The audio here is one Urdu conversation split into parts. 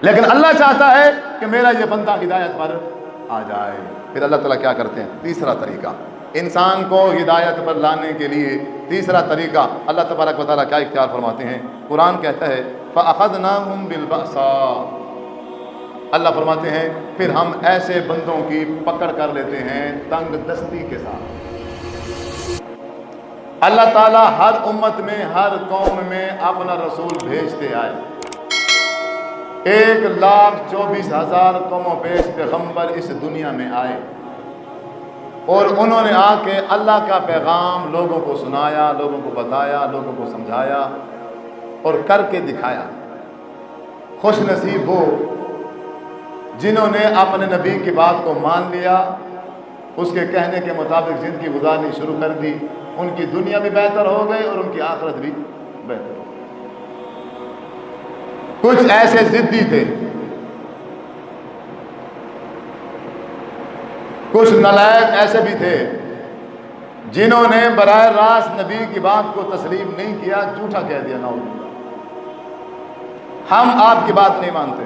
لیکن اللہ چاہتا ہے کہ میرا یہ بندہ ہدایت پر آ جائے۔ پھر اللہ تعالیٰ کیا کرتے ہیں؟ تیسرا طریقہ انسان کو ہدایت پر لانے کے لیے، تیسرا طریقہ اللہ تبارک و تعالیٰ کیا اختیار فرماتے ہیں؟ قرآن کہتا ہے فَأَخَذْنَاهُمْ بِالْبَأْسَاءِ، اللہ فرماتے ہیں پھر ہم ایسے بندوں کی پکڑ کر لیتے ہیں تنگ دستی کے ساتھ۔ اللہ تعالیٰ ہر امت میں، ہر قوم میں اپنا رسول بھیجتے آئے۔ 1,24,000 قوم و پیش پیغمبر اس دنیا میں آئے، اور انہوں نے آ کے اللہ کا پیغام لوگوں کو سنایا، لوگوں کو بتایا، لوگوں کو سمجھایا اور کر کے دکھایا۔ خوش نصیب ہو جنہوں نے اپنے نبی کی بات کو مان لیا، اس کے کہنے کے مطابق زندگی گزارنی شروع کر دی، ان کی دنیا بھی بہتر ہو گئی اور ان کی آخرت بھی بہتر ہو گئی۔ کچھ ایسے ضدی تھے، کچھ نالائق ایسے بھی تھے جنہوں نے براہ راست نبی کی بات کو تسلیم نہیں کیا، جھوٹا کہہ دیا، نعوذ باللہ۔ ہم آپ کی بات نہیں مانتے۔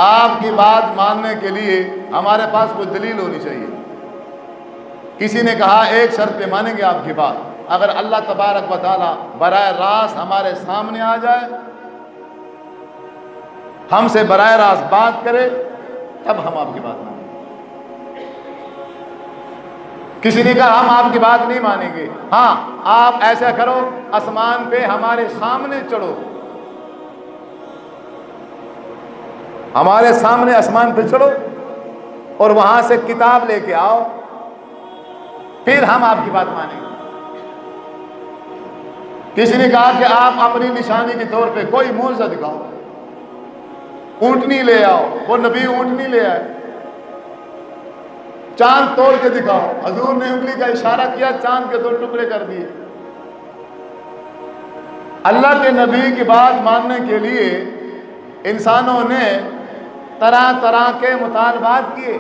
آپ کی بات ماننے کے لیے ہمارے پاس کوئی دلیل ہونی چاہیے۔ کسی نے کہا ایک شرط پہ مانیں گے آپ کی بات، اگر اللہ تبارک و تعالی براہ راست ہمارے سامنے آ جائے، ہم سے براہ راست بات کرے، تب ہم آپ کی بات مانیں گے۔ کسی نے کہا ہم آپ کی بات نہیں مانیں گے، ہاں آپ ایسا کرو آسمان پہ ہمارے سامنے چڑھو، ہمارے سامنے آسمان پہ چڑھو اور وہاں سے کتاب لے کے آؤ، پھر ہم آپ کی بات مانیں گے۔ کسی نے کہا کہ آپ اپنی نشانی کے طور پہ کوئی معجزہ دکھاؤ، اونٹنی لے آؤ، وہ نبی اونٹنی لے آئے، چاند توڑ کے دکھاؤ، حضور نے انگلی کا اشارہ کیا، چاند کے 2 ٹکڑے کر دیے۔ اللہ کے نبی کی بات ماننے کے لیے انسانوں نے طرح طرح کے مطالبات کیے،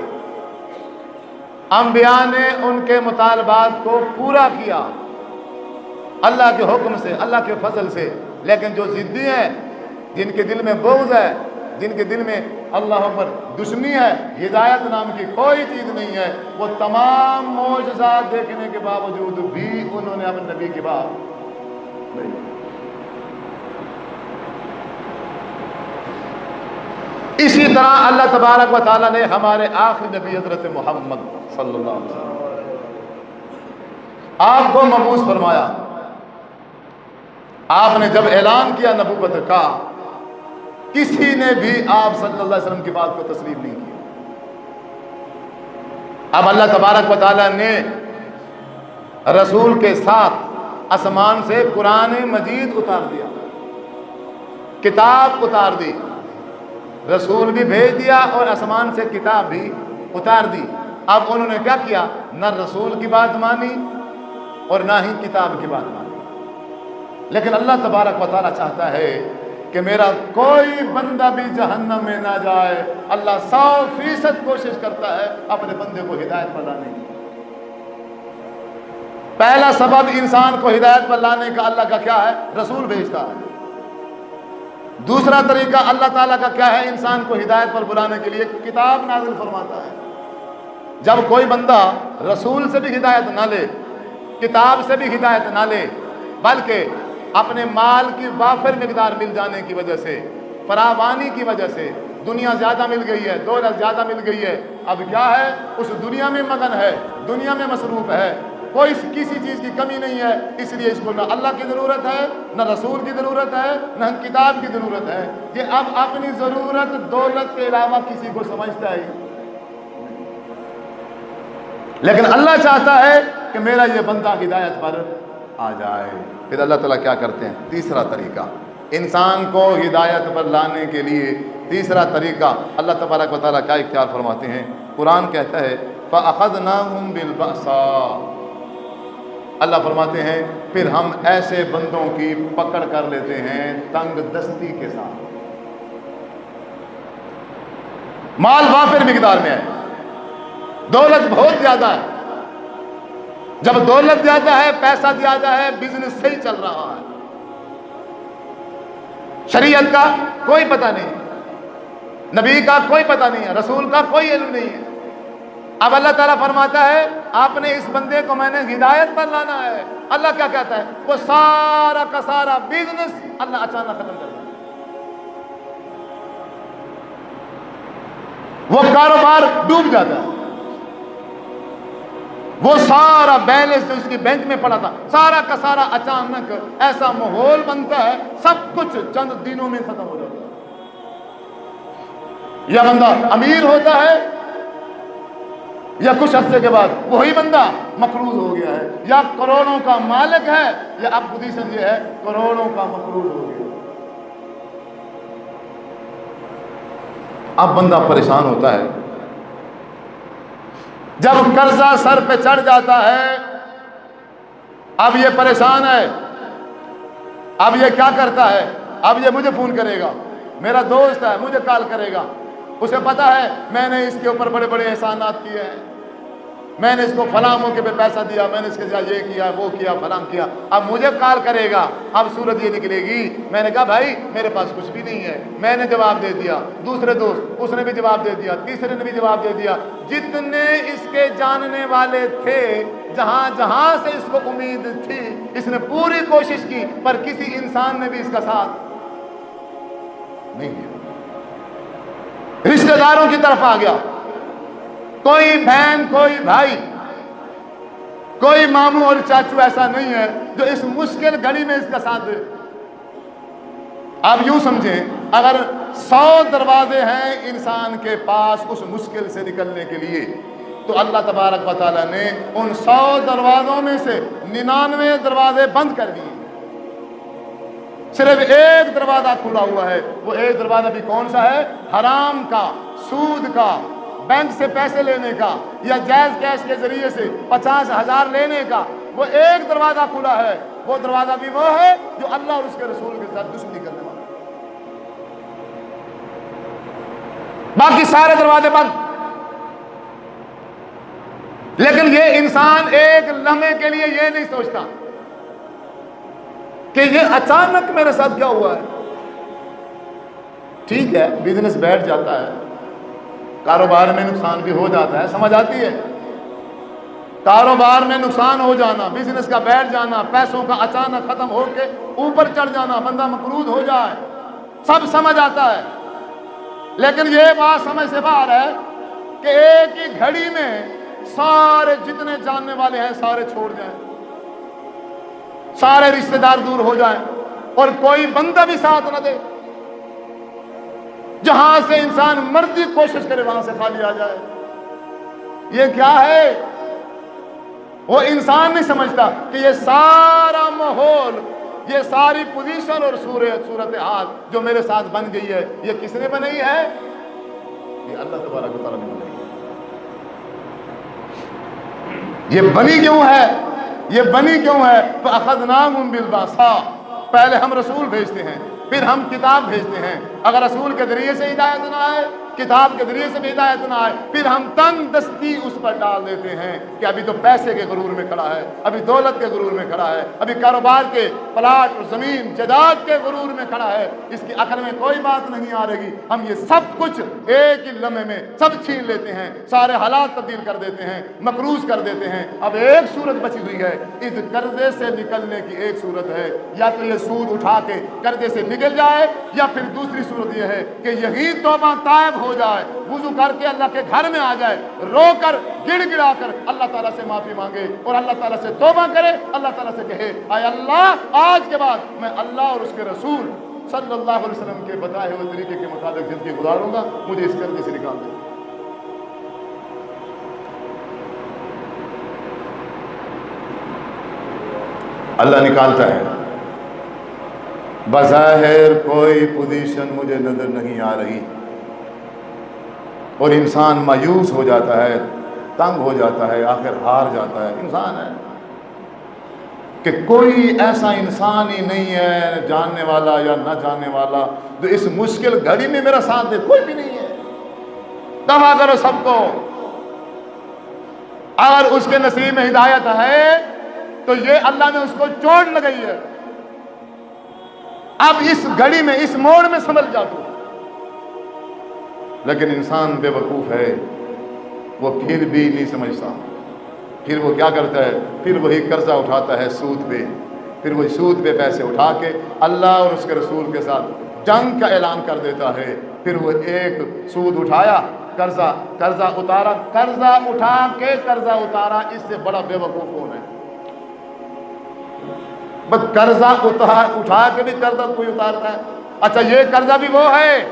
انبیاء نے ان کے مطالبات کو پورا کیا اللہ کے حکم سے، اللہ کے فضل سے۔ لیکن جو ضدی ہیں، جن کے دل میں بغض ہے، جن کے دل میں اللہ پر دشمنی ہے، ہدایت نام کی کوئی چیز نہیں ہے، وہ تمام معجزات دیکھنے کے باوجود بھی انہوں نے اپنے نبی کی بات نہیں۔ اسی طرح اللہ تبارک و تعالیٰ نے ہمارے آخری نبی حضرت محمد صلی اللہ علیہ وسلم آپ کو مبعوث فرمایا۔ آپ نے جب اعلان کیا نبوت کا، کسی نے بھی آپ صلی اللہ علیہ وسلم کی بات کو تسلیم نہیں کیا۔ اب اللہ تبارک و تعالیٰ نے رسول کے ساتھ آسمان سے قرآن مجید اتار دیا، کتاب اتار دی، رسول بھی بھیج دیا اور آسمان سے کتاب بھی اتار دی۔ اب انہوں نے کیا کیا؟ نہ رسول کی بات مانی اور نہ ہی کتاب کی بات مانی۔ لیکن اللہ تبارک و تعالیٰ چاہتا ہے کہ میرا کوئی بندہ بھی جہنم میں نہ جائے۔ اللہ 100% کوشش کرتا ہے اپنے بندے کو ہدایت پر لانے کی۔ پہلا سبب انسان کو ہدایت پر لانے کا اللہ کا کیا ہے؟ رسول بھیجتا ہے۔ دوسرا طریقہ اللہ تعالیٰ کا کیا ہے؟ انسان کو ہدایت پر بلانے کے لیے کتاب نازل فرماتا ہے۔ جب کوئی بندہ رسول سے بھی ہدایت نہ لے، کتاب سے بھی ہدایت نہ لے، بلکہ اپنے مال کی وافر مقدار مل جانے کی وجہ سے، فراوانی کی وجہ سے، دنیا زیادہ مل گئی ہے، دولت زیادہ مل گئی ہے، اب کیا ہے؟ اس دنیا میں مگن ہے، دنیا میں مصروف ہے، کوئی کسی چیز کی کمی نہیں ہے، اس لیے اس کو نہ اللہ کی ضرورت ہے، نہ رسول کی ضرورت ہے، نہ کتاب کی ضرورت ہے۔ یہ اب اپنی ضرورت دولت کے علاوہ کسی کو سمجھتا ہے۔ لیکن اللہ چاہتا ہے کہ میرا یہ بندہ ہدایت پر آ جائے۔ پھر اللہ تعالیٰ کیا کرتے ہیں؟ تیسرا طریقہ انسان کو ہدایت پر لانے کے لیے، تیسرا طریقہ اللہ تبارک و تعالیٰ کیا اختیار فرماتے ہیں؟ قرآن کہتا ہے فَأَخَذْنَاهُمْ بِالْبَأْسَاءِ، اللہ فرماتے ہیں پھر ہم ایسے بندوں کی پکڑ کر لیتے ہیں تنگ دستی کے ساتھ۔ مال وافر مقدار میں ہے، دولت بہت زیادہ ہے، جب دولت زیادہ ہے، پیسہ زیادہ ہے، بزنس صحیح چل رہا ہے، شریعت کا کوئی پتہ نہیں، نبی کا کوئی پتہ نہیں ہے، رسول کا کوئی علم نہیں ہے۔ اب اللہ تعالیٰ فرماتا ہے آپ نے اس بندے کو میں نے ہدایت پر لانا ہے۔ اللہ کیا کہتا ہے؟ وہ سارا کا سارا بزنس اللہ اچانک ختم کر دیا، وہ کاروبار ڈوب جاتا ہے، وہ سارا بیلنس جو اس کی بینک میں پڑا تھا سارا کا سارا اچانک ایسا ماحول بنتا ہے، سب کچھ چند دنوں میں ختم ہو جاتا ہے۔ یا بندہ امیر ہوتا ہے یا کچھ عرصے کے بعد وہی بندہ مقروض ہو گیا ہے، یا کروڑوں کا مالک ہے یا اب پوزیشن یہ ہے کروڑوں کا مقروض ہو گیا۔ اب بندہ پریشان ہوتا ہے، جب قرضہ سر پہ چڑھ جاتا ہے اب یہ پریشان ہے، اب یہ کیا کرتا ہے؟ اب یہ مجھے فون کرے گا، میرا دوست ہے مجھے کال کرے گا، اسے پتا ہے میں نے اس کے اوپر بڑے بڑے احسانات کیے ہیں، میں نے اس کو فلاں موقع پہ پیسہ دیا، میں نے اس کے ساتھ یہ کیا وہ کیا فلاں کیا، اب مجھے کال کرے گا۔ اب صورت یہ نکلے گی میں نے کہا بھائی میرے پاس کچھ بھی نہیں ہے، میں نے جواب دے دیا، دوسرے دوست اس نے بھی جواب دے دیا، تیسرے نے بھی جواب دے دیا، جتنے اس کے جاننے والے تھے جہاں جہاں سے اس کو امید تھی اس نے پوری کوشش کی، پر کسی انسان نے بھی اس کا ساتھ نہیں دیا۔ رشتہ داروں کی طرف آ گیا، کوئی بہن کوئی بھائی کوئی ماموں اور چاچو ایسا نہیں ہے جو اس مشکل گھڑی میں اس کا ساتھ دے۔ آپ یوں سمجھیں اگر 100 دروازے ہیں انسان کے پاس اس مشکل سے نکلنے کے لیے تو اللہ تبارک و تعالیٰ نے ان 100 دروازوں میں سے 99 دروازے بند کر دیے، صرف ایک دروازہ کھلا ہوا ہے۔ وہ ایک دروازہ بھی کون سا ہے؟ حرام کا، سود کا، بینک سے پیسے لینے کا یا جائز کیش کے ذریعے سے 50,000 لینے کا۔ وہ ایک دروازہ کھلا ہے، وہ دروازہ بھی وہ ہے جو اللہ اور اس کے رسول کے ساتھ دشمنی کرنے والا، باقی سارے دروازے بند۔ لیکن یہ انسان ایک لمحے کے لیے یہ نہیں سوچتا کہ یہ اچانک میرے ساتھ کیا ہوا ہے۔ ٹھیک ہے بزنس بیٹھ جاتا ہے، کاروبار میں نقصان بھی ہو جاتا ہے، سمجھ آتی ہے؟ کاروبار میں نقصان ہو جانا، بزنس کا بیٹھ جانا، پیسوں کا اچانک ختم ہو کے اوپر چڑھ جانا، بندہ مقروض ہو جائے، سب سمجھ آتا ہے۔ لیکن یہ بات سمجھ سے باہر ہے کہ ایک ہی گھڑی میں سارے جتنے جاننے والے ہیں سارے چھوڑ جائیں، سارے رشتہ دار دور ہو جائیں اور کوئی بندہ بھی ساتھ نہ دے، جہاں سے انسان مرضی کوشش کرے وہاں سے خالی آ جائے۔ یہ کیا ہے؟ وہ انسان نہیں سمجھتا کہ یہ سارا ماحول، یہ ساری پوزیشن اور صورتحال جو میرے ساتھ بن گئی ہے یہ کس نے بنائی ہے؟ یہ اللہ تبارک و تعالیٰ نے بنائی ہے۔ یہ بنی کیوں ہے؟ یہ بنی کیوں ہے؟ فَأَخَذْنَاهُمْ بِالْبَأْسَاءِ، پہلے ہم رسول بھیجتے ہیں پھر ہم کتاب بھیجتے ہیں، اگر رسول کے ذریعے سے ہدایت نہ آئے کتاب کے ذریعے سے بھی ہدایت نہ آئے پھر ہم تن دستی اس پر ڈال دیتے ہیں کہ ابھی تو پیسے کے غرور میں کھڑا ہے، ابھی دولت کے غرور میں کھڑا ہے، ابھی کاروبار کے پلاٹ اور زمین جائیداد کے غرور میں کھڑا ہے، اس کی عقل میں کوئی بات نہیں آ رہی۔ ہم یہ سب کچھ ایک ہی لمحے میں سب چھین لیتے ہیں، سارے حالات تبدیل کر دیتے ہیں، مقروض کر دیتے ہیں۔ اب ایک صورت بچی ہوئی ہے، اس قرضے سے نکلنے کی ایک صورت ہے، یا تو یہ سود اٹھا کے قرضے سے نکل جائے، یا پھر دوسری صورت یہ ہے کہ یہی توبہ طائب ہو جائے، وضو کر کے اللہ کے گھر میں آ جائے، رو کر گڑ گڑا کر اللہ تعالیٰ سے معافی مانگے اور اللہ تعالیٰ سے توبہ کرے، اللہ تعالیٰ سے کہے اے اللہ آج کے بعد میں اللہ اور اس کے رسول صلی اللہ علیہ وسلم کے بتائے ہوئے طریقے کے مطابق زندگی گزاروں گا، مجھے اس قرضے سے نکال دے۔ اللہ نکالتا ہے۔ بظاہر کوئی پوزیشن مجھے نظر نہیں آ رہی اور انسان مایوس ہو جاتا ہے، تنگ ہو جاتا ہے، آخر ہار جاتا ہے۔ انسان ہے کہ کوئی ایسا انسان ہی نہیں ہے جاننے والا یا نہ جاننے والا جو اس مشکل گھڑی میں میرا ساتھ دے، کوئی بھی نہیں ہے۔ دعا کرو سب کو، اگر اس کے نصیب میں ہدایت ہے تو یہ اللہ نے اس کو چوٹ لگائی ہے، اب اس گھڑی میں اس موڑ میں سنبھل جا تو لیکن انسان بے وقوف ہے، وہ پھر بھی نہیں سمجھتا، پھر وہ کیا کرتا ہے، پھر وہی قرضہ اٹھاتا ہے سود پہ، پھر وہی سود پہ پیسے اٹھا کے اللہ اور اس کے رسول کے ساتھ جنگ کا اعلان کر دیتا ہے۔ پھر وہ ایک سود اٹھایا، قرضہ اتارا، قرضہ اٹھا کے قرضہ اتارا، اس سے بڑا بے وقوف کون ہے؟ بس قرضہ اٹھا کے بھی قرضہ کوئی اتارتا ہے۔ اچھا یہ قرضہ بھی وہ ہے،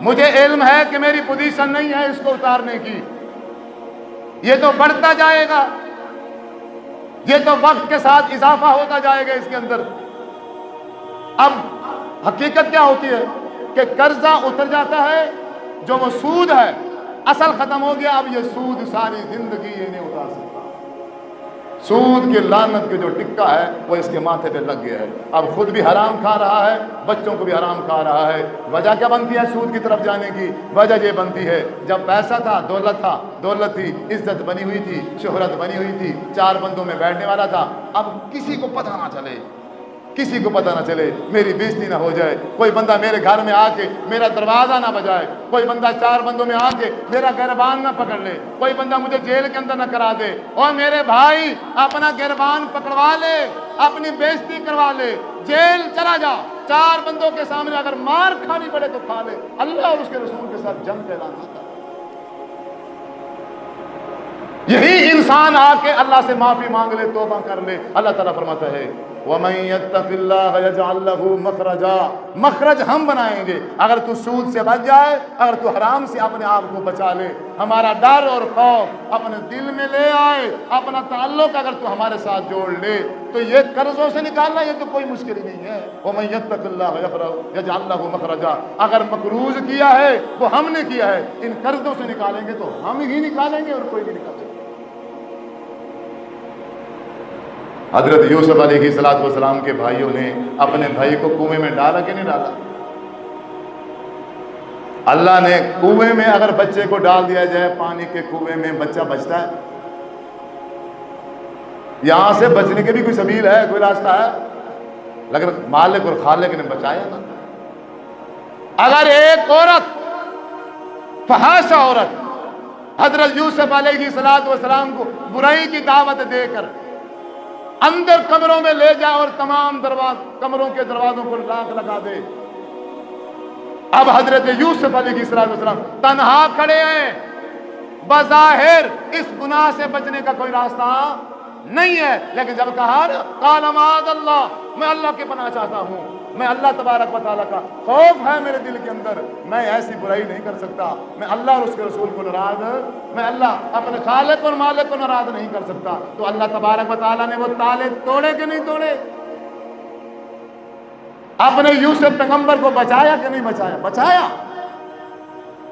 مجھے علم ہے کہ میری پوزیشن نہیں ہے اس کو اتارنے کی، یہ تو بڑھتا جائے گا، یہ تو وقت کے ساتھ اضافہ ہوتا جائے گا اس کے اندر۔ اب حقیقت کیا ہوتی ہے کہ قرضہ اتر جاتا ہے، جو وہ سود ہے اصل ختم ہو گیا، اب یہ سود ساری زندگی یہ نہیں اتار سکتا۔ سود کی لعنت کے جو ٹکا ہے وہ اس کے ماتھے پہ لگ گیا ہے، اب خود بھی حرام کھا رہا ہے، بچوں کو بھی حرام کھا رہا ہے۔ وجہ کیا بنتی ہے سود کی طرف جانے کی؟ وجہ یہ بنتی ہے جب پیسہ تھا، دولت تھی، عزت بنی ہوئی تھی، شہرت بنی ہوئی تھی، چار بندوں میں بیٹھنے والا تھا، اب کسی کو پتہ نہ چلے، کسی کو پتہ نہ چلے، میری بےزتی نہ ہو جائے، کوئی بندہ میرے گھر میں آ کے میرا دروازہ نہ بجائے، کوئی بندہ چار بندوں میں آ کے میرا گربان نہ پکڑ لے، کوئی بندہ مجھے جیل کے اندر نہ کرا دے۔ اور میرے بھائی اپنا گربان پکڑوا لے، اپنی بےزتی کروا لے، جیل چلا جا، چار بندوں کے سامنے اگر مار کھانی پڑے تو کھا لے، اللہ اور اس کے رسول کے ساتھ جنگ کا اعلان ہوتا ہے۔ یہی انسان آ کے اللہ سے معافی مانگ لے، توبہ کر لے، اللہ تعالیٰ فرماتا ہے وَمَن يَتَّقِ اللَّهَ يَجْعَل لَّهُ مَخْرَجًا، مخرج ہم بنائیں گے۔ اگر تو سود سے بچ جائے، اگر تو حرام سے اپنے آپ کو بچا لے، ہمارا ڈر اور خوف اپنے دل میں لے آئے، اپنا تعلق اگر تو ہمارے ساتھ جوڑ لے، تو یہ قرضوں سے نکالنا یہ تو کوئی مشکل ہی نہیں ہے۔ وَمَن يَتَّقِ اللَّهَ يَجْعَل لَّهُ مَخْرَجًا، اگر مقروض کیا ہے وہ ہم نے کیا ہے، ان قرضوں سے نکالیں گے تو ہم ہی نکالیں گے اور کوئی نہیں نکال سکے۔ حضرت یوسف علیہ السلام کے بھائیوں نے اپنے بھائی کو کنویں میں ڈالا کہ نہیں ڈالا؟ اللہ نے کنویں میں اگر بچے کو ڈال دیا جائے، پانی کے کنویں میں بچہ بچتا ہے؟ یہاں سے بچنے کے بھی کوئی سبیل ہے، کوئی راستہ ہے؟ لیکن مالک اور خالق نے بچایا نا۔ اگر ایک عورت، فحاشہ عورت، حضرت یوسف علیہ السلام کو برائی کی دعوت دے کر اندر کمروں میں لے جائے اور تمام کمروں کے دروازوں کو لاک لگا دے، اب حضرت یوسف علیہ السلام تنہا کھڑے ہیں، بظاہر اس گناہ سے بچنے کا کوئی راستہ نہیں ہے، لیکن جب کہا نا قال معاذ اللہ، میں اللہ کی پناہ چاہتا ہوں، میں اللہ تبارک و تعالیٰ کا خوف ہے میرے دل کے اندر، میں ایسی برائی نہیں کر سکتا، میں اللہ اور اس کے رسول کو ناراض، میں اللہ اپنے خالق اور مالک کو ناراض نہیں کر سکتا۔ تو اللہ تبارک و تعالیٰ نے وہ تالے توڑے کہ نہیں توڑے؟ اپنے یوسف پیغمبر کو بچایا کہ نہیں بچایا؟ بچایا۔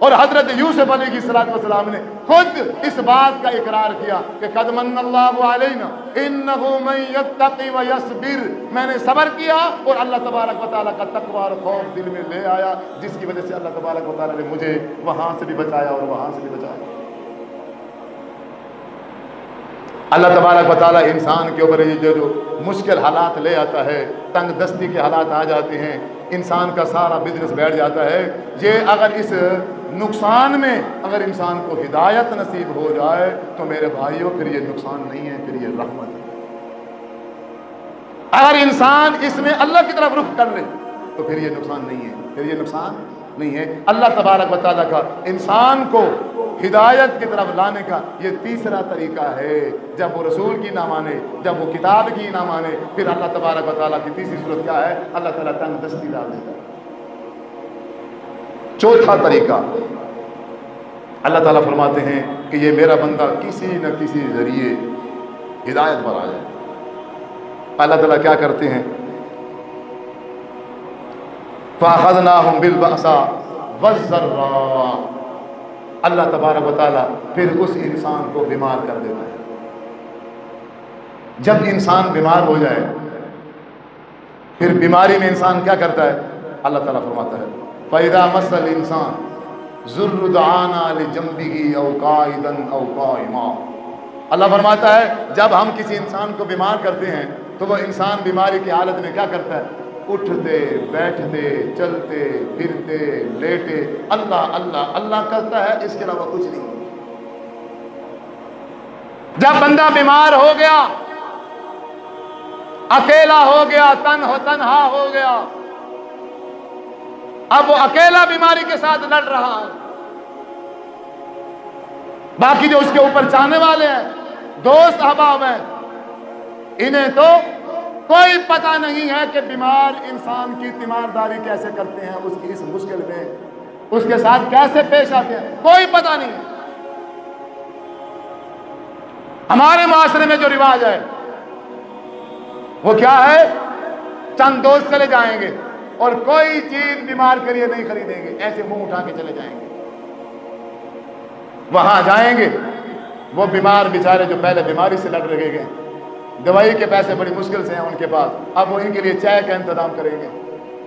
اور حضرت یوسف علیہ السلام نے خود اس بات کا اقرار کیا کہ قد من اللہ علینا انہ من یتقی ویصبر، میں نے صبر کیا اور اللہ تبارک و تعالیٰ کا تقوی اور خوف دل میں لے آیا، جس کی وجہ سے اللہ تبارک و تعالیٰ نے مجھے وہاں سے بھی بچایا اور وہاں سے بھی بچایا۔ اللہ تبارک و تعالیٰ انسان کے اوپر یہ جو مشکل حالات لے آتا ہے، تنگ دستی کے حالات آ جاتے ہیں، انسان کا سارا بزنس بیٹھ جاتا ہے، یہ اگر اس نقصان میں اگر انسان کو ہدایت نصیب ہو جائے تو میرے بھائیوں پھر یہ نقصان نہیں ہے، پھر یہ رحمت ہے۔ اگر انسان اس میں اللہ کی طرف رخ کر لے تو پھر یہ نقصان نہیں ہے، پھر یہ نقصان نہیں ہے۔ اللہ تبارک و تعالیٰ کا انسان کو ہدایت کی طرف لانے کا یہ تیسرا طریقہ ہے، جب وہ رسول کی نہ مانے، جب وہ کتاب کی نہ مانے، پھر اللہ تبارک و تعالیٰ کی تیسری صورت کیا ہے؟ اللہ تعالیٰ تنگ دستی ڈال دیتا ہے۔ چوتھا طریقہ، اللہ تعالیٰ فرماتے ہیں کہ یہ میرا بندہ کسی نہ کسی ذریعے ہدایت پر آ جائے۔ اللہ تعالیٰ کیا کرتے ہیں؟ فَأَخَذْنَاهُمْ بِالْبَأْسَاءِ وَالضَّرَّاءِ، اللہ تبارک و تعالیٰ پھر اس انسان کو بیمار کر دیتا ہے۔ جب انسان بیمار ہو جائے پھر بیماری میں انسان کیا کرتا ہے؟ اللہ تعالیٰ فرماتا ہے فَإِذَا مَسَّ الْإِنسَانَ ضُرٌّ دَعَانَا لِجَنبِهِ أَوْ قَاعِدًا أَوْ قَائِمًا، اللہ فرماتا ہے جب ہم کسی انسان کو بیمار کرتے ہیں تو وہ انسان بیماری کی حالت میں کیا کرتا ہے؟ اٹھتے بیٹھتے چلتے پھرتے لیٹے اللہ اللہ اللہ کرتا ہے، اس کے علاوہ کچھ نہیں۔ جب بندہ بیمار ہو گیا، اکیلا ہو گیا، تنہا ہو گیا، اب وہ اکیلا بیماری کے ساتھ لڑ رہا ہے، باقی جو اس کے اوپر چاہنے والے ہیں، دوست احباب ہیں، انہیں تو کوئی پتہ نہیں ہے کہ بیمار انسان کی تیمارداری کیسے کرتے ہیں، اس کی اس مشکل میں اس کے ساتھ کیسے پیش آتے ہیں، کوئی پتہ نہیں ہے۔ ہمارے معاشرے میں جو رواج ہے وہ کیا ہے؟ چند دوست چلے جائیں گے اور کوئی چیز بیمار کے لیے نہیں خریدیں گے، ایسے منہ اٹھا کے چلے جائیں گے، وہاں جائیں گے، وہ بیمار بیچارے جو پہلے بیماری سے لڑ رہے گئے، دوائی کے پیسے بڑی مشکل سے ہیں ان کے پاس، اب وہ ان کے لیے چائے کا انتظام کریں گے،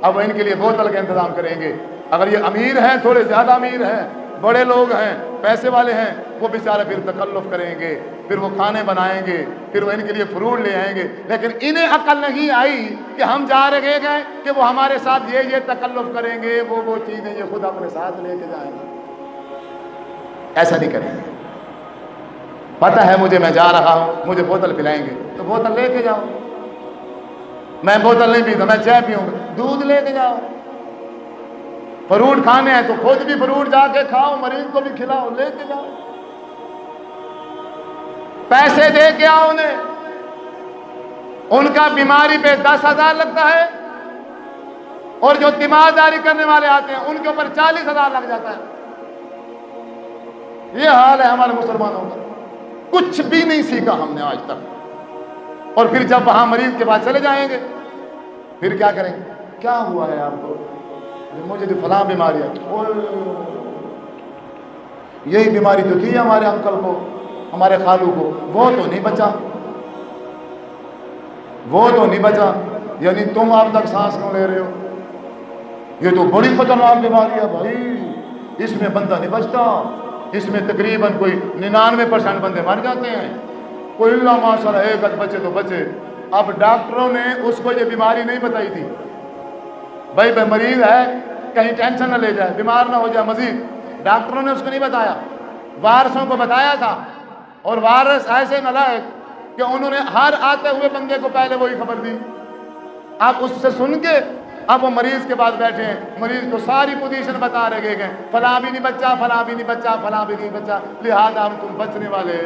اب وہ ان کے لیے بوتل کا انتظام کریں گے۔ اگر یہ امیر ہیں، تھوڑے زیادہ امیر ہیں، بڑے لوگ ہیں، پیسے والے ہیں، وہ بیچارے پھر تکلف کریں گے، پھر وہ کھانے بنائیں گے، پھر وہ ان کے لیے فروٹ لے آئیں گے، لیکن انہیں عقل نہیں آئی کہ ہم جا رہے گئے کہ وہ ہمارے ساتھ یہ تکلف کریں گے، وہ چیزیں یہ خود اپنے ساتھ لے کے جائیں گے۔ ایسا نہیں کریں گے۔ پتہ ہے مجھے، میں جا رہا ہوں، مجھے بوتل پلائیں گے تو بوتل لے کے جاؤ، میں بوتل نہیں پیتا، میں چائے پیوں گا، دودھ لے کے جاؤ، فروٹ کھانے ہیں تو خود بھی فروٹ جا کے کھاؤ، مریض کو بھی کھلاؤ، لے کے جاؤ، پیسے دے کے آؤ انہیں۔ ان کا بیماری پہ 10,000 لگتا ہے اور جو تیمارداری کرنے والے آتے ہیں ان کے اوپر 40,000 لگ جاتا ہے۔ یہ حال ہے ہمارے مسلمانوں کا، کچھ بھی نہیں سیکھا ہم نے آج تک، اور پھر جب وہاں مریض کے پاس چلے جائیں گے پھر کیا کریں گے؟ کیا ہوا ہے آپ کو؟ مجھے تو فلاں بیماری ہے، یہی بیماری تو تھی ہمارے انکل کو، ہمارے خالو کو، وہ تو نہیں بچا، وہ تو نہیں بچا، یعنی تم اب تک سانس کیوں لے رہے ہو؟ یہ تو بڑی خطرناک بیماری ہے بھائی، اس میں بندہ نہیں بچتا، اس میں تقریباً کوئی 99% بندے مر جاتے ہیں، کوئی اللہ ماشاء اللہ ایک آدھ بچے تو بچے۔ اب ڈاکٹروں نے اس کو یہ بیماری نہیں بتائی تھی، بھائی مریض ہے کہیں ٹینشن نہ لے جائے، بیمار نہ ہو جائے مزید، ڈاکٹروں نے اس کو نہیں بتایا، وارثوں کو بتایا تھا، اور وارث ایسے نالائق کہ انہوں نے ہر آتے ہوئے بندے کو پہلے وہی خبر دی۔ اب اس سے سن کے اب وہ مریض کے پاس بیٹھے ہیں، مریض کو ساری پوزیشن بتا رہے گئے، فلاں بھی نہیں بچا، فلاں بھی نہیں بچا، فلاں بھی نہیں بچا، لہذا ہم تم بچنے والے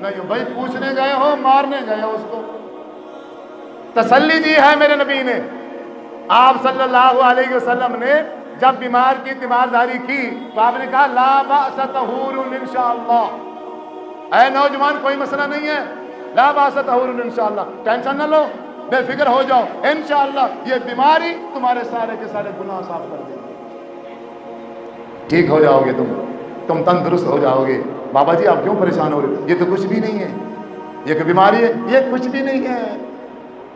نہیں۔ بھائی پوچھنے گئے ہو، مارنے گئے ہو، اس کو تسلی دی ہے میرے نبی نے۔ آپ صلی اللہ علیہ وسلم نے جب بیمار کی تیمارداری کی تو آپ نے کہا لا بأس طہور انشاءاللہ، اے نوجوان کوئی مسئلہ نہیں ہے، لا بأس طہور انشاءاللہ، ٹینشن نہ لو، بے فکر ہو جاؤ، انشاءاللہ یہ بیماری تمہارے سارے کے سارے گناہ صاف کر دے گی، ٹھیک ہو جاؤ گے، تم تندرست ہو جاؤ گے۔ بابا جی آپ کیوں پریشان ہو رہے؟ یہ تو کچھ بھی نہیں ہے، یہ کہ بیماری ہے، یہ کچھ بھی نہیں ہے،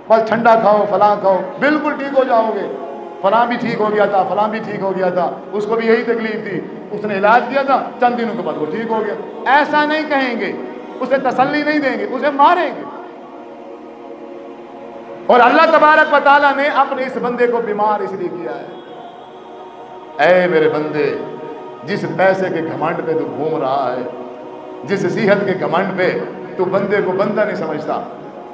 بس ٹھنڈا کھاؤ، فلاں کھاؤ، بالکل ٹھیک ہو جاؤ گے۔ فلاں بھی ٹھیک ہو گیا تھا، فلاں بھی ٹھیک ہو گیا تھا، اس کو بھی یہی تکلیف تھی، اس نے علاج کیا تھا، چند دنوں کے بعد وہ ٹھیک ہو گیا۔ ایسا نہیں کہیں گے، اسے تسلی نہیں دیں گے، اسے ماریں گے۔ اور اللہ تبارک و تعالیٰ نے اپنے اس بندے کو بیمار اس لیے کیا ہے، اے میرے بندے، جس پیسے کے گھمنڈ پہ تو گھوم رہا ہے، جس صحت کے گھمنڈ پہ تو بندے کو بندہ نہیں سمجھتا،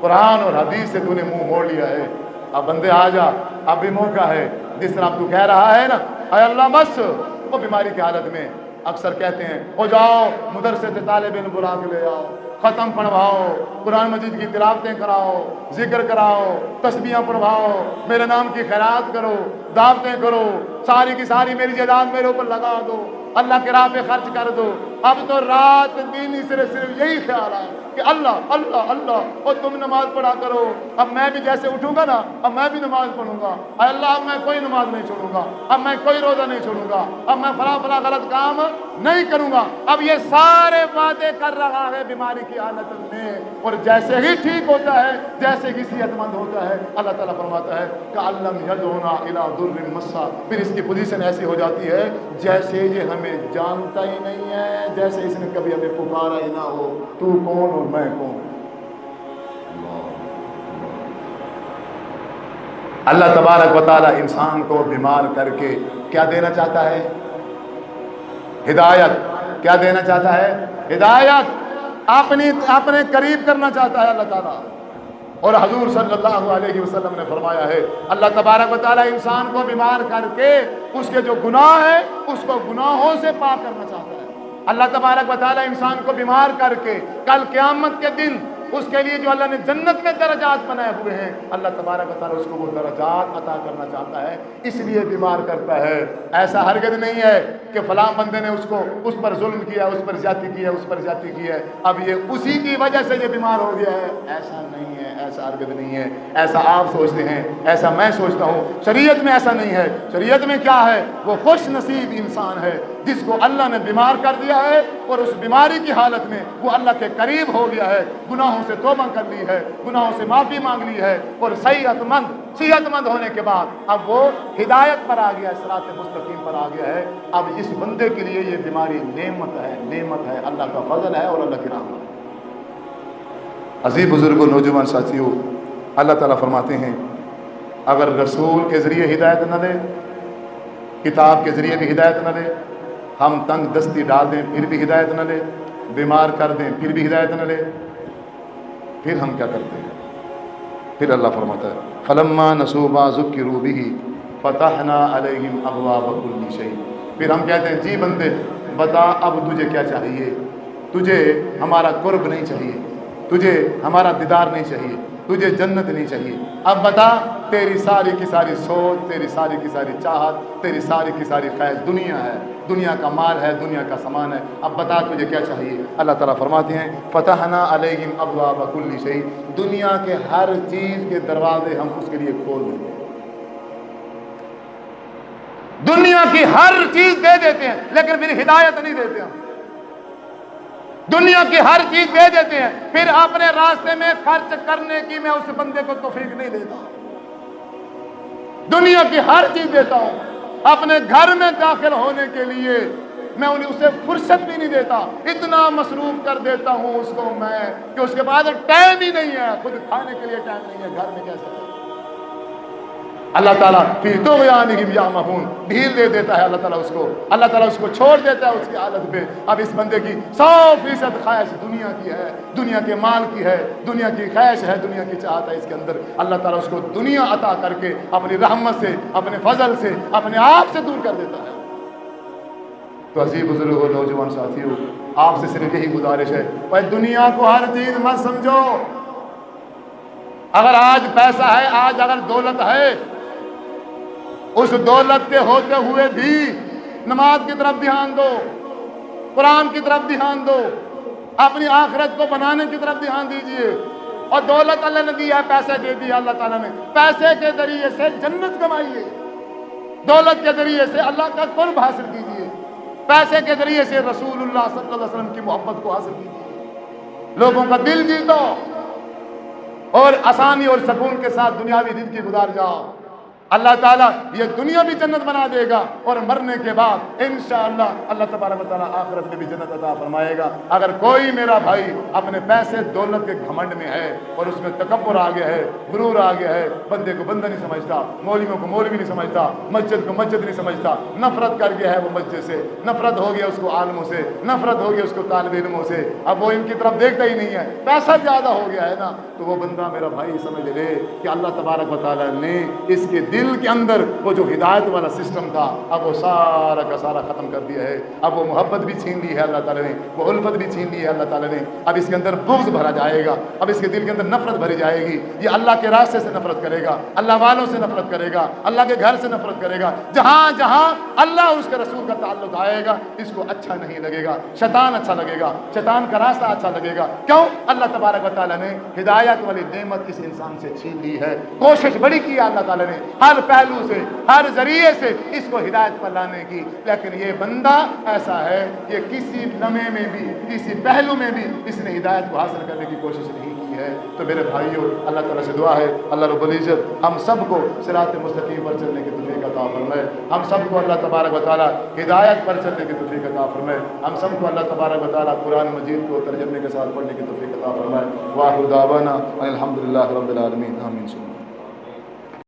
قرآن اور حدیث سے تو نے منہ موڑ لیا ہے، اب بندے آ جا، اب بھی موقع ہے، جس طرح اب تو کہہ رہا ہے نا اے اللہ بس، وہ بیماری کی حالت میں اکثر کہتے ہیں ہو جاؤ مدرسے سے طالب علم بلا کے لے آؤ، ختم پڑھواؤ، قرآن مجید کی تلاوتیں کراؤ، ذکر کراؤ، تسبیحاں پڑھواؤ، میرے نام کی خیرات کرو، دعوتیں کرو، ساری کی ساری میری جائیداد میرے اوپر لگا دو، اللہ کے راہ پہ خرچ کر دو۔ اب تو رات دن ہی صرف یہی خیال ہے کہ اللہ اللہ اللہ، اور تم نماز پڑھا کرو۔ اب میں بھی جیسے اٹھوں گا نا، اب میں بھی نماز پڑھوں گا، اے اللہ اب میں کوئی نماز نہیں چھوڑوں گا، اب میں کوئی روزہ نہیں چھوڑوں گا، اب میں فلاں فلاں غلط کام نہیں کروں گا۔ اب یہ سارے وعدے کر رہا ہے بیماری کی حالت میں، اور جیسے ہی ٹھیک ہوتا ہے، جیسے ہی صحت مند ہوتا ہے، اللہ تعالیٰ فرماتا ہے کہ علم یدعونا الی ضر مسا، پھر اس کی پوزیشن ایسی ہو جاتی ہے جیسے یہ ہمیں جانتا ہی نہیں ہے، جیسے اس نے کبھی ہمیں پکارا ہی نہ ہو، تو کون اور میں کون۔ اللہ تبارک و تعالی انسان کو بیمار کر کے کیا دینا چاہتا ہے؟ ہدایت۔ کیا دینا چاہتا ہے؟ ہدایت۔ اپنے قریب کرنا چاہتا ہے اللہ تعالیٰ۔ اور حضور صلی اللہ علیہ وسلم نے فرمایا ہے اللہ تبارک و تعالیٰ انسان کو بیمار کر کے اس کے جو گناہ ہے اس کو گناہوں سے پاک کرنا چاہتا ہے۔ اللہ تبارک و تعالیٰ انسان کو بیمار کر کے کل قیامت کے دن اس کے لیے جو اللہ نے جنت میں درجات بنائے ہوئے ہیں اللہ تبارک و تعالیٰ اس کو وہ درجات عطا کرنا چاہتا ہے، اس لیے بیمار کرتا ہے۔ ایسا ہرگز نہیں ہے کہ فلاں بندے نے اس پر ظلم کیا، اس پر زیادتی کی ہے، اس پر زیادتی کی ہے، اب یہ اسی کی وجہ سے یہ بیمار ہو گیا ہے۔ ایسا نہیں ہے، ایسا ہرگز نہیں ہے۔ ایسا آپ سوچتے ہیں، ایسا میں سوچتا ہوں، شریعت میں ایسا نہیں ہے۔ شریعت میں کیا ہے؟ وہ خوش نصیب انسان ہے جس کو اللہ نے بیمار کر دیا ہے اور اس بیماری کی حالت میں وہ اللہ کے قریب ہو گیا ہے، گناہوں سے توبہ کر لی ہے، گناہوں سے معافی مانگ لی ہے، اور صحت مند ہونے کے بعد اب وہ ہدایت پر آ گیا ہے، صراط مستقیم پر آ گیا ہے۔ اب اس بندے کے لیے یہ بیماری نعمت ہے، اللہ کا فضل ہے اور اللہ کی رحمت ہے۔ عزیز بزرگوں، نوجوان ساتھیوں، اللہ تعالیٰ فرماتے ہیں اگر رسول کے ذریعے ہدایت نہ دے، کتاب کے ذریعے بھی ہدایت نہ دے، ہم تنگ دستی ڈال دیں پھر بھی ہدایت نہ لے، بیمار کر دیں پھر بھی ہدایت نہ لے، پھر ہم کیا کرتے ہیں؟ پھر اللہ فرماتا ہے فَلَمَّا نَسُوا مَا ذُكِّرُوا بِهِ فَتَحْنَا عَلَيْهِمْ أَبْوَابَ كُلِّ شَيْءٍ۔ پھر ہم کہتے ہیں جی بندے بتا اب تجھے کیا چاہیے؟ تجھے ہمارا قرب نہیں چاہیے، تجھے ہمارا دیدار نہیں چاہیے، تجھے جنت نہیں چاہیے، اب بتا تیری ساری کی ساری سوچ، تیری ساری کی ساری چاہت، تیری ساری کی ساری خواہش دنیا ہے، دنیا کا مال ہے، دنیا کا سامان ہے، اب بتا تجھے کیا چاہیے؟ اللہ تعالیٰ فرماتے ہیں فتحنا علیہم ابواب کل شیء، دنیا کے ہر چیز کے دروازے ہم اس کے لیے کھول دیں گے۔ دنیا کی ہر چیز دے دیتے ہیں لیکن پھر ہدایت نہیں دیتے ہم۔ دنیا کی ہر چیز دے دیتے ہیں پھر اپنے راستے میں خرچ کرنے کی میں اس بندے کو توفیق نہیں دیتا۔ دنیا کی ہر چیز دیتا ہوں، اپنے گھر میں داخل ہونے کے لیے میں اسے فرصت بھی نہیں دیتا، اتنا مصروف کر دیتا ہوں اس کو میں کہ اس کے بعد ٹائم ہی نہیں ہے، خود کھانے کے لیے ٹائم نہیں ہے، گھر میں کیسے؟ اللہ تعالیٰ فی طغیانہم یعمہون، ڈھیل دے دیتا ہے اللہ تعالیٰ اس کو، اللہ تعالیٰ اس کو چھوڑ دیتا ہے اس کی حالت پہ۔ اب اس بندے کی 100% خواہش دنیا کی ہے، دنیا کے مال کی ہے، دنیا کی خواہش ہے، دنیا کی چاہت ہے اس کے اندر، اللہ تعالیٰ اس کو دنیا عطا کر کے اپنی رحمت سے، اپنے فضل سے، اپنے آپ سے دور کر دیتا ہے۔ تو عزیز بزرگوں، نوجوان ساتھیوں، آپ سے صرف یہی گزارش ہے بھائی دنیا کو ہر چیز مت سمجھو۔ اگر آج پیسہ ہے، آج اگر دولت ہے، اس دولت کے ہوتے ہوئے بھی نماز کی طرف دھیان دو، قرآن کی طرف دھیان دو، اپنی آخرت کو بنانے کی طرف دھیان دیجئے۔ اور دولت اللہ نے دی ہے، پیسے دے دی اللہ تعالیٰ نے، پیسے کے ذریعے سے جنت کمائیے، دولت کے ذریعے سے اللہ کا قرب حاصل کیجئے، پیسے کے ذریعے سے رسول اللہ صلی اللہ علیہ وسلم کی محبت کو حاصل کیجئے، لوگوں کا دل جیتو اور آسانی اور سکون کے ساتھ دنیاوی زندگی گزار جاؤ۔ اللہ تعالیٰ یہ دنیا بھی جنت بنا دے گا اور مرنے کے بعد انشاءاللہ اللہ تبارک و تعالیٰ آخرت میں بھی جنت عطا فرمائے گا۔ اگر کوئی میرا بھائی اپنے پیسے دولت کے گھمنڈ میں ہے اور اس میں تکبر آ گیا ہے، غرور آ گیا ہے، بندے کو بندہ نہیں سمجھتا، مولویوں کو مولوی نہیں سمجھتا، مسجد کو مسجد نہیں سمجھتا، نفرت کر گیا ہے وہ مسجد سے، نفرت ہو گیا اس کو عالموں سے، نفرت ہو گیا اس کو طالب علموں سے، اب وہ ان کی طرف دیکھتا ہی نہیں ہے، پیسہ زیادہ ہو گیا ہے نا، تو وہ بندہ میرا بھائی سمجھ لے کہ اللہ تبارک و تعالیٰ نے اس کے دل کے اندر وہ جو ہدایت والا سسٹم تھا اب وہ سارا کا سارا ختم کر دیا ہے۔ اب وہ محبت بھی چھین لی ہے اللہ تعالیٰ نے، وہ الفت بھی چھین لی ہے اللہ تعالیٰ نے، اب اس کے اندر بغض بھرا جائے گا، اب اس کے دل کے اندر نفرت بھری جائے گی، یہ اللہ کے راستے سے نفرت کرے گا، اللہ والوں سے نفرت کرے گا، اللہ کے گھر سے نفرت کرے گا، جہاں جہاں اللہ اور اس کے رسول کا تعلق آئے گا اس کو اچھا نہیں لگے گا، شیطان اچھا لگے گا، شیطان کا راستہ اچھا لگے گا۔ کیوں؟ اللہ تبارک و تعالیٰ نے ہدایت والی نعمت اس انسان سے چھین لی ہے، کوشش بڑی کی ہے اللہ تعالیٰ نے ہر پہلو سے، ہر ذریعے سے اس کو ہدایت پر لانے کی، لیکن یہ بندہ ایسا ہے یہ کسی لمحے میں بھی، کسی پہلو میں بھی اس نے ہدایت کو حاصل کرنے کی کوشش نہیں کی ہے۔ تو میرے بھائیوں، اللہ تعالیٰ سے دعا ہے اللہ رب العزت ہم سب کو صراط مستقیم پر چلنے کی توفیق عطا فرمائے، ہم سب کو اللہ تبارک و تعالیٰ ہدایت پر چلنے کی توفیق عطا فرمائے، ہم سب کو اللہ تبارک و تعالیٰ قرآن مجید کو ترجمے کے ساتھ پڑھنے کی توفیق عطا فرمائے۔ وآخر دعوانا ان الحمد للہ رب العالمین، آمین۔